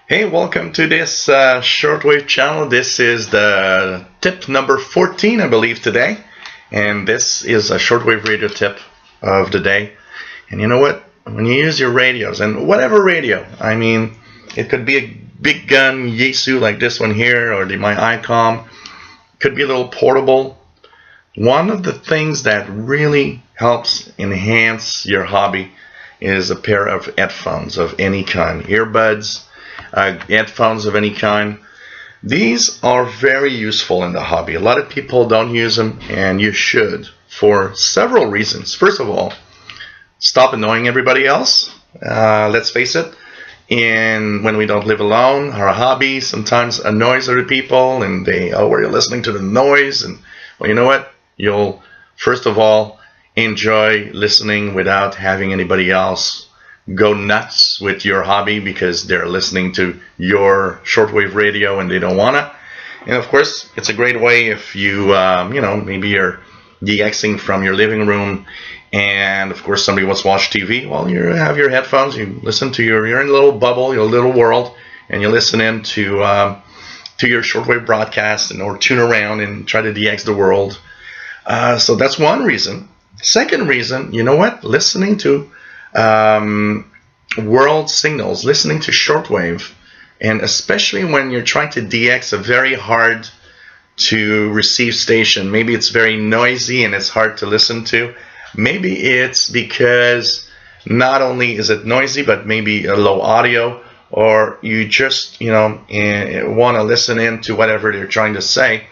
Hey, welcome to this Shortwave channel. This is the tip number 14, I believe, today. And this is a shortwave radio tip of the day. And you know what? When you use your radios, and whatever radio, I mean, it could be a big gun Yaesu like this one here, or my ICOM. Could be a little portable. One of the things that really helps enhance your hobby is a pair of headphones of any kind, earbuds, headphones of any kind. These are very useful in the hobby. A lot of people don't use them, and you should, for several reasons. First of all, stop annoying everybody else. Let's face it, when we don't live alone, our hobby sometimes annoys other people, and you're listening to the noise, and well, you know what? You'll first of all enjoy listening without having anybody else go nuts with your hobby because they're listening to your shortwave radio and they don't wanna. And of course, it's a great way if maybe you're DXing from your living room, and of course somebody wants to watch TV. Well, you have your headphones, you listen to you're in a little bubble, your little world, and you listen in to your shortwave broadcast or tune around and try to DX the world. So that's one reason. Second reason, you know what? Listening to world signals, listening to shortwave, and especially when you're trying to DX a very hard to receive station. Maybe it's very noisy and it's hard to listen to. Maybe it's because not only is it noisy, but maybe a low audio, or you just want to listen in to whatever they're trying to say.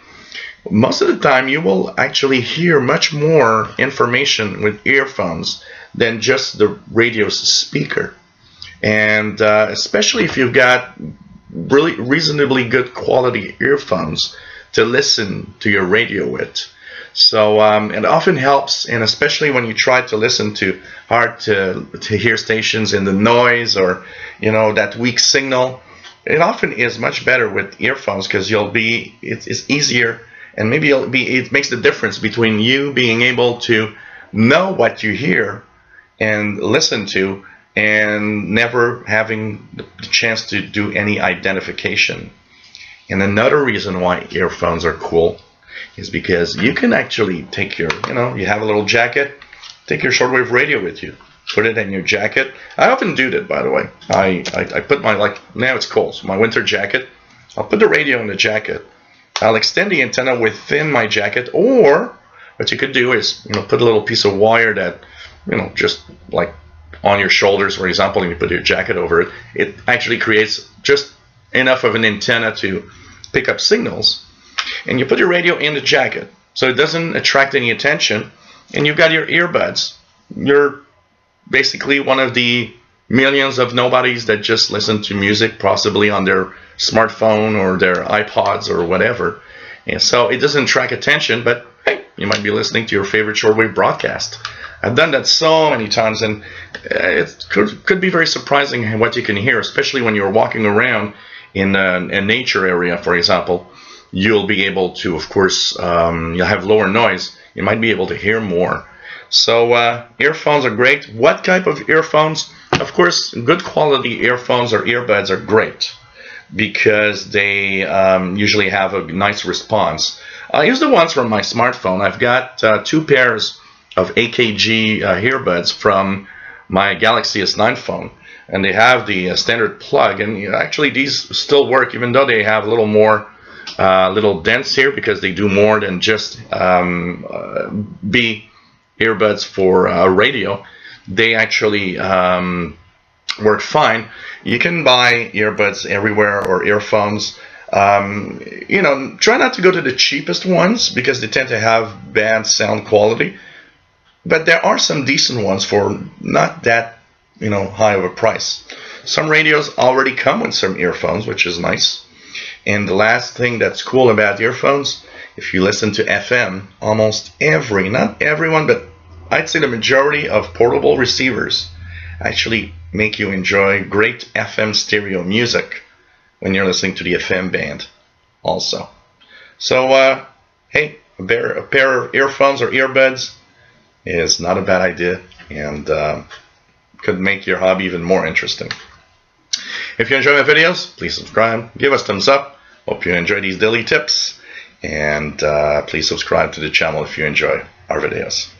Most of the time you will actually hear much more information with earphones than just the radio's speaker. And especially if you've got really reasonably good quality earphones to listen to your radio with. So it often helps, and especially when you try to listen to hard to hear stations in the noise, or that weak signal, it often is much better with earphones because it's easier. And maybe it makes the difference between you being able to know what you hear and listen to, and never having the chance to do any identification. And another reason why earphones are cool is because you can actually take you have a little jacket, take your shortwave radio with you, put it in your jacket. I often do that, by the way. I put now it's cold, so my winter jacket, I'll put the radio in the jacket. I'll extend the antenna within my jacket, or what you could do is put a little piece of wire that just like on your shoulders, for example, and you put your jacket over it. It actually creates just enough of an antenna to pick up signals, and you put your radio in the jacket so it doesn't attract any attention, and you've got your earbuds. You're basically one of the millions of nobodies that just listen to music possibly on their smartphone or their iPods or whatever, and so it doesn't attract attention, but hey, you might be listening to your favorite shortwave broadcast. I've done that so many times, and it could be very surprising what you can hear, especially when you're walking around in a nature area, for example. You'll be able to, of course, you'll have lower noise. You might be able to hear more. So earphones are great. What type of earphones? Of course, good quality earphones or earbuds are great because they usually have a nice response. I use the ones from my smartphone. I've got two pairs of AKG earbuds from my Galaxy S9 phone, and they have the standard plug, and actually these still work even though they have a little more little dents here, because they do more than just be earbuds for radio. They actually work fine. You can buy earbuds everywhere, or earphones. Try not to go to the cheapest ones because they tend to have bad sound quality. But there are some decent ones for not that high of a price. Some radios already come with some earphones, which is nice. And the last thing that's cool about earphones, if you listen to FM, not everyone, but I'd say the majority of portable receivers actually make you enjoy great FM stereo music when you're listening to the FM band also. So, hey, a pair of earphones or earbuds is not a bad idea, and could make your hobby even more interesting. If you enjoy my videos, please subscribe, give us thumbs up. Hope you enjoy these daily tips, and please subscribe to the channel if you enjoy our videos.